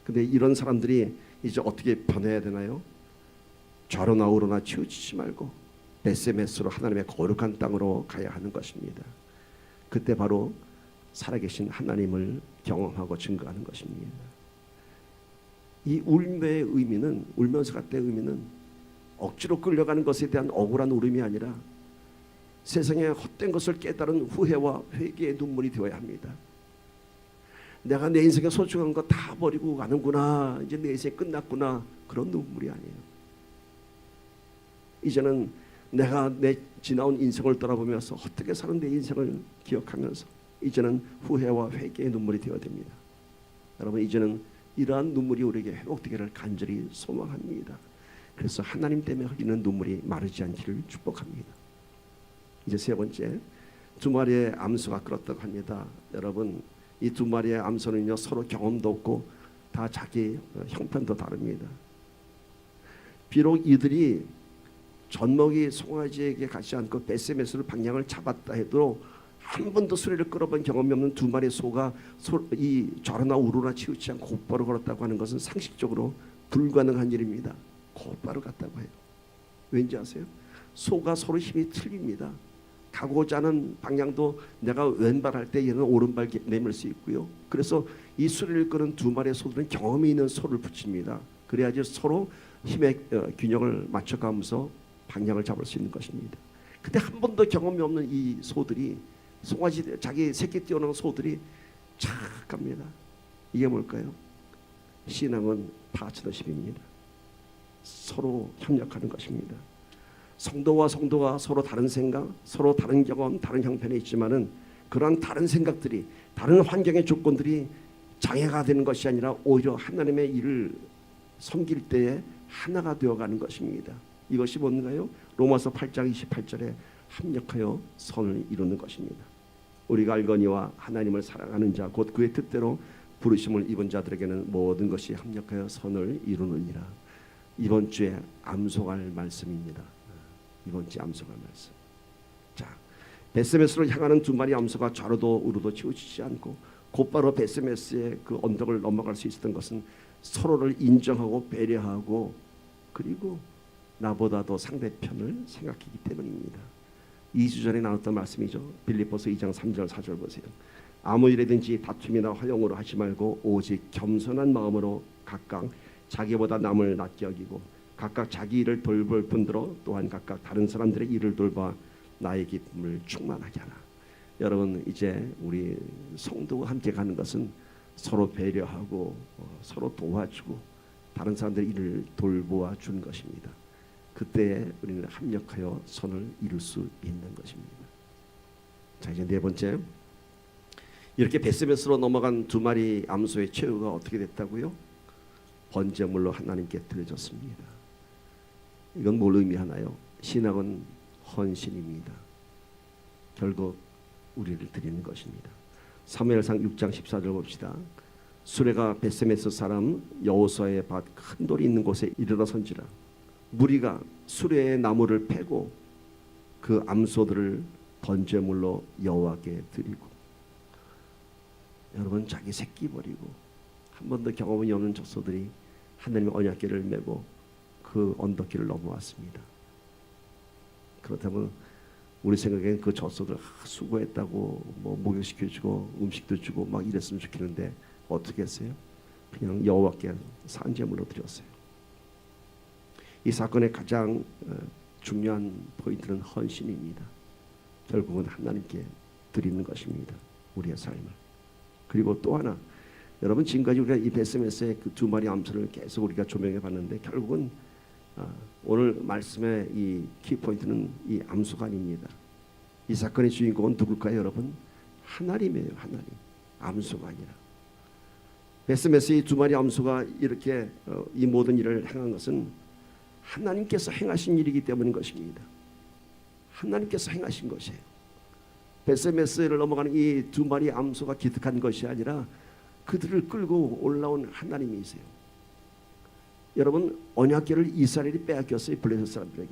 근데 이런 사람들이 이제 어떻게 변해야 되나요? 좌로나 우로나 치우치지 말고 벳세메스로 하나님의 거룩한 땅으로 가야 하는 것입니다. 그때 바로 살아계신 하나님을 경험하고 증거하는 것입니다. 이 울매의 의미는, 울면서 갔다의 의미는 억지로 끌려가는 것에 대한 억울한 울음이 아니라 세상의 헛된 것을 깨달은 후회와 회개의 눈물이 되어야 합니다. 내가 내 인생에 소중한 거 다 버리고 가는구나, 이제 내 인생이 끝났구나, 그런 눈물이 아니에요. 이제는 내가 내 지나온 인생을 돌아보면서 어떻게 사는 내 인생을 기억하면서 이제는 후회와 회개의 눈물이 되어야 됩니다. 여러분, 이제는 이러한 눈물이 우리에게 회복되기를 간절히 소망합니다. 그래서 하나님 때문에 흘리는 눈물이 마르지 않기를 축복합니다. 이제 세 번째, 두 마리의 암소가 끌었다고 합니다. 여러분, 이 두 마리의 암소는요, 서로 경험도 없고 다 자기 형편도 다릅니다. 비록 이들이 젖먹이 송아지에게 가지 않고 벳세메스로 방향을 잡았다 해도 한 번도 수레를 끌어본 경험이 없는 두 마리의 소가 이 좌로나 우로나 치우치지 않고 곧바로 걸었다고 하는 것은 상식적으로 불가능한 일입니다. 곧바로 갔다고 해요. 왠지 아세요? 소가 서로 힘이 틀립니다. 가고자 하는 방향도 내가 왼발 할 때 얘는 오른발 내밀 수 있고요. 그래서 이 수레를 끄는 두 마리의 소들은 경험이 있는 소를 붙입니다. 그래야지 서로 힘의 균형을 맞춰가면서 방향을 잡을 수 있는 것입니다. 근데 한 번도 경험이 없는 이 소들이, 송아지 자기 새끼 띄우는 소들이 착 갑니다. 이게 뭘까요? 신앙은 파트너십입니다. 서로 협력하는 것입니다. 성도와 성도가 서로 다른 생각, 서로 다른 경험, 다른 형편에 있지만은 그러한 다른 생각들이, 다른 환경의 조건들이 장애가 되는 것이 아니라 오히려 하나님의 일을 섬길 때에 하나가 되어가는 것입니다. 이것이 뭔가요? 로마서 8장 28절에 합력하여 선을 이루는 것입니다. 우리가 알거니와 하나님을 사랑하는 자 곧 그의 뜻대로 부르심을 입은 자들에게는 모든 것이 합력하여 선을 이루느니라. 이번 주에 암송할 말씀입니다. 이번 주에 암송할 말씀. 자, 베스메스로 향하는 두 마리 암소가 좌로도 우로도 치우치지 않고 곧바로 베스메스의 그 언덕을 넘어갈 수 있었던 것은 서로를 인정하고 배려하고 그리고 나보다도 상대편을 생각했기 때문입니다. 2주 전에 나눴던 말씀이죠. 빌립보서 2장 3절 4절 보세요. 아무 일이든지 다툼이나 화용으로 하지 말고 오직 겸손한 마음으로 각각 자기보다 남을 낮게 여기고 각각 자기 일을 돌볼 뿐더러 또한 각각 다른 사람들의 일을 돌봐 나의 기쁨을 충만하게 하라. 여러분, 이제 우리 성도와 함께 가는 것은 서로 배려하고 서로 도와주고 다른 사람들의 일을 돌보아 주는 것입니다. 그때 우리는 합력하여 선을 이룰 수 있는 것입니다. 자, 이제 네 번째, 이렇게 베스메스로 넘어간 두 마리 암소의 최후가 어떻게 됐다고요? 번제물로 하나님께 드려졌습니다. 이건 뭘 의미하나요? 신앙은 헌신입니다. 결국 우리를 드리는 것입니다. 사무엘상 6장 14절 봅시다. 수레가 베스메스 사람 여호수아의 밭 큰 돌이 있는 곳에 이르러선지라. 무리가 수레의 나무를 패고 그 암소들을 번제물로 여호와께 드리고. 여러분, 자기 새끼 버리고 한 번도 경험이 없는 젖소들이 하나님의 언약궤를 메고 그 언덕길을 넘어왔습니다. 그렇다면 우리 생각엔 그 젖소들 수고했다고 뭐 목욕시켜주고 음식도 주고 막 이랬으면 좋겠는데 어떻게 했어요? 그냥 여호와께 산제물로 드렸어요. 이 사건의 가장 중요한 포인트는 헌신입니다. 결국은 하나님께 드리는 것입니다. 우리의 삶을. 그리고 또 하나, 여러분, 지금까지 우리가 이 베스메스의 그 두 마리 암소를 계속 우리가 조명해 봤는데 결국은 오늘 말씀의 이 키포인트는 이 암소가 아닙니다. 이 사건의 주인공은 누굴까요, 여러분? 하나님이에요. 하나님. 암소가 아니라. 베스메스의 두 마리 암소가 이렇게 이 모든 일을 행한 것은 하나님께서 행하신 일이기 때문인 것입니다. 하나님께서 행하신 것이에요. 베스메스를 넘어가는 이 두 마리 암소가 기특한 것이 아니라 그들을 끌고 올라온 하나님이세요. 여러분, 언약궤를 이스라엘이 빼앗겼어요. 블레셋 사람들에게.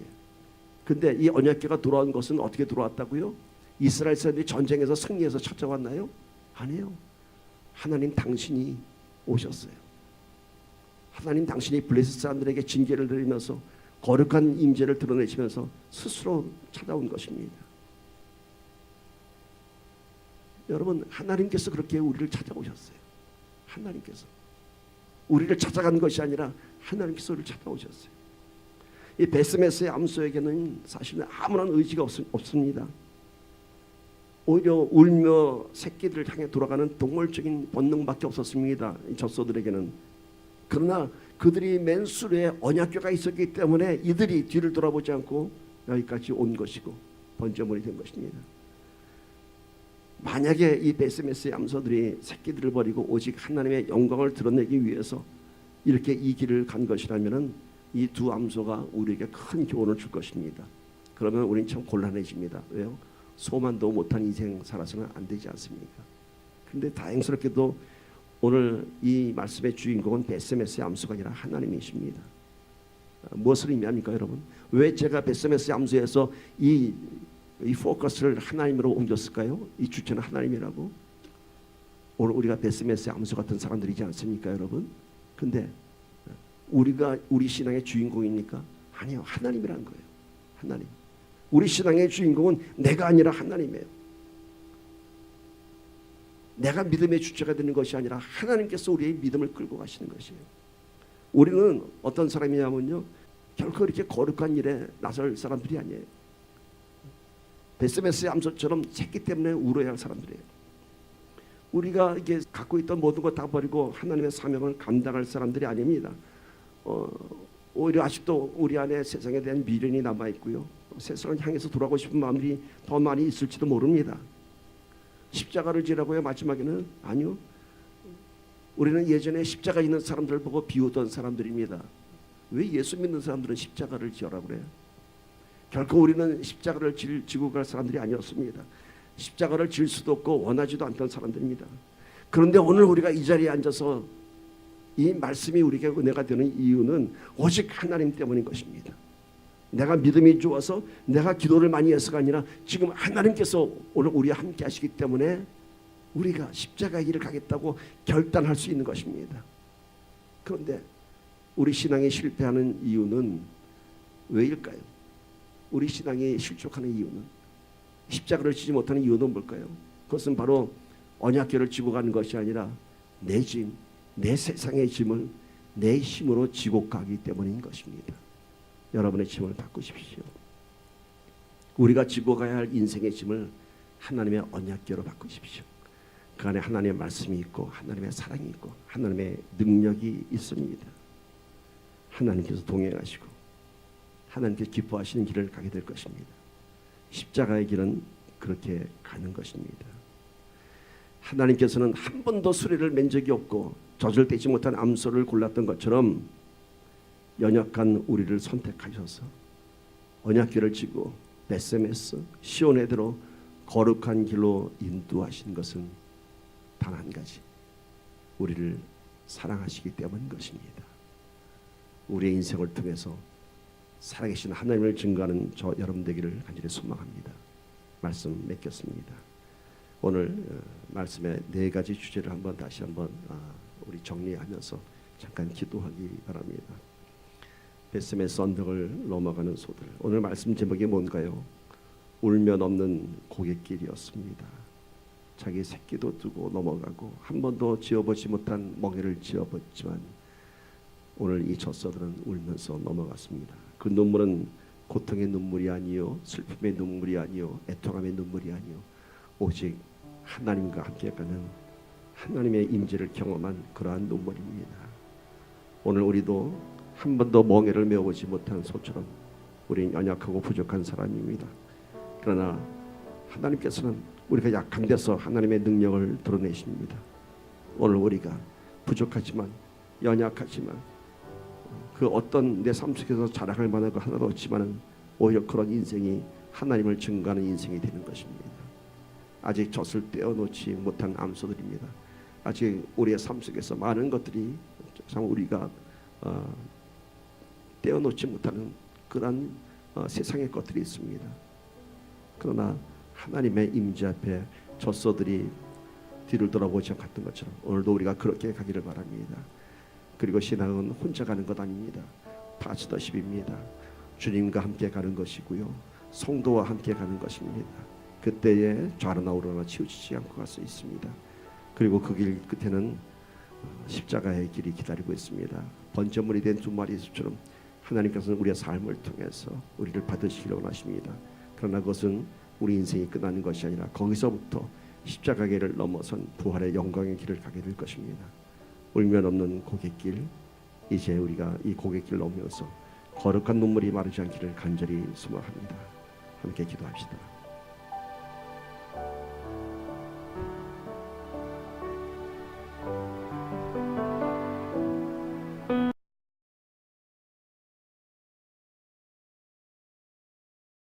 근데 이 언약궤가 돌아온 것은 어떻게 돌아왔다고요? 이스라엘 사람들이 전쟁에서 승리해서 찾아왔나요? 아니에요. 하나님 당신이 오셨어요. 하나님 당신이 블레셋 사람들에게 징계를 드리면서 거룩한 임재를 드러내시면서 스스로 찾아온 것입니다. 여러분, 하나님께서 그렇게 우리를 찾아오셨어요. 하나님께서 우리를 찾아간 것이 아니라 하나님께서 우리를 찾아오셨어요. 이 베스메스의 암소에게는 사실은 아무런 의지가 없습니다. 오히려 울며 새끼들을 향해 돌아가는 동물적인 본능밖에 없었습니다. 이 젖소들에게는. 그러나 그들이 맨 수레에 언약궤가 있었기 때문에 이들이 뒤를 돌아보지 않고 여기까지 온 것이고 번제물이 된 것입니다. 만약에 이 베스메스의 암소들이 새끼들을 버리고 오직 하나님의 영광을 드러내기 위해서 이렇게 이 길을 간 것이라면 이 두 암소가 우리에게 큰 교훈을 줄 것입니다. 그러면 우리는 참 곤란해집니다. 왜요? 소만도 못한 인생 살아서는 안 되지 않습니까? 그런데 다행스럽게도 오늘 이 말씀의 주인공은 베스메스의 암소가 아니라 하나님이십니다. 무엇을 의미합니까, 여러분? 왜 제가 베스메스의 암소에서 이 포커스를 하나님으로 옮겼을까요? 이 주체는 하나님이라고. 오늘 우리가 베스메스의 암소 같은 사람들이지 않습니까, 여러분? 근데 우리가 우리 신앙의 주인공입니까? 아니요, 하나님이라는 거예요. 하나님. 우리 신앙의 주인공은 내가 아니라 하나님이에요. 내가 믿음의 주체가 되는 것이 아니라 하나님께서 우리의 믿음을 끌고 가시는 것이에요. 우리는 어떤 사람이냐면요, 결코 이렇게 거룩한 일에 나설 사람들이 아니에요. 베스메스의 암소처럼 새끼 때문에 울어야 할 사람들이에요. 우리가 이게 갖고 있던 모든 것 다 버리고 하나님의 사명을 감당할 사람들이 아닙니다. 오히려 아직도 우리 안에 세상에 대한 미련이 남아 있고요, 세상을 향해서 돌아가고 싶은 마음이 더 많이 있을지도 모릅니다. 십자가를 지라고요? 마지막에는 아니요. 우리는 예전에 십자가 있는 사람들을 보고 비웃던 사람들입니다. 왜 예수 믿는 사람들은 십자가를 지어라 그래요? 결코 우리는 십자가를 지고 갈 사람들이 아니었습니다. 십자가를 질 수도 없고 원하지도 않던 사람들입니다. 그런데 오늘 우리가 이 자리에 앉아서 이 말씀이 우리에게 은혜가 되는 이유는 오직 하나님 때문인 것입니다. 내가 믿음이 좋아서 내가 기도를 많이 해서가 아니라 지금 하나님께서 오늘 우리와 함께 하시기 때문에 우리가 십자가의 길을 가겠다고 결단할 수 있는 것입니다. 그런데 우리 신앙이 실패하는 이유는 왜일까요? 우리 신앙이 실족하는 이유는, 십자가를 지지 못하는 이유는 뭘까요? 그것은 바로 언약궤를 지고 가는 것이 아니라 내 짐, 내 세상의 짐을 내 힘으로 지고 가기 때문인 것입니다. 여러분의 짐을 바꾸십시오. 우리가 지고 가야 할 인생의 짐을 하나님의 언약궤로 바꾸십시오. 그 안에 하나님의 말씀이 있고 하나님의 사랑이 있고 하나님의 능력이 있습니다. 하나님께서 동행하시고 하나님께서 기뻐하시는 길을 가게 될 것입니다. 십자가의 길은 그렇게 가는 것입니다. 하나님께서는 한 번도 수레를 맨 적이 없고 저절되지 못한 암소를 골랐던 것처럼 연약한 우리를 선택하셔서 언약궤를 지고 베세메스 시온에대로 거룩한 길로 인도하신 것은 단 한 가지, 우리를 사랑하시기 때문인 것입니다. 우리의 인생을 통해서 살아계신 하나님을 증거하는 저 여러분 되기를 간절히 소망합니다. 말씀 맺겠습니다. 오늘 말씀의 네 가지 주제를 다시 한번 우리 정리하면서 잠깐 기도하기 바랍니다. 베세메스 언덕을 넘어가는 소들. 오늘 말씀 제목이 뭔가요? 울면 없는 고갯길이었습니다. 자기 새끼도 두고 넘어가고 한 번도 지어보지 못한 멍에를 지어봤지만 오늘 이 젖소들은 울면서 넘어갔습니다. 그 눈물은 고통의 눈물이 아니요, 슬픔의 눈물이 아니요, 애통함의 눈물이 아니요, 오직 하나님과 함께 가는 하나님의 임재를 경험한 그러한 눈물입니다. 오늘 우리도 한 번도 멍에를 메어보지 못한 소처럼 우리는 연약하고 부족한 사람입니다. 그러나 하나님께서는 우리가 약한 데서 하나님의 능력을 드러내십니다. 오늘 우리가 부족하지만 연약하지만 그 어떤 내 삶 속에서 자랑할 만한 거 하나도 없지만 오히려 그런 인생이 하나님을 증거하는 인생이 되는 것입니다. 아직 젖을 떼어놓지 못한 암소들입니다. 아직 우리의 삶 속에서 많은 것들이 참 우리가 떼어놓지 못하는 그런 세상의 것들이 있습니다. 그러나 하나님의 임재 앞에 젖소들이 뒤를 돌아보지 않았던 것처럼 오늘도 우리가 그렇게 가기를 바랍니다. 그리고 신앙은 혼자 가는 것 아닙니다. 파츠더십입니다. 주님과 함께 가는 것이고요, 성도와 함께 가는 것입니다. 그때에 좌로나 우로나 치우치지 않고 갈 수 있습니다. 그리고 그 길 끝에는 십자가의 길이 기다리고 있습니다. 번제물이 된 두 마리 수처럼 하나님께서는 우리의 삶을 통해서 우리를 받으시기를 원하십니다. 그러나 그것은 우리 인생이 끝나는 것이 아니라 거기서부터 십자가의 길을 넘어선 부활의 영광의 길을 가게 될 것입니다. 울면 없는 고갯길, 이제 우리가 이 고갯길 넘으면서 거룩한 눈물이 마르지 않기를 간절히 소망합니다. 함께 기도합시다.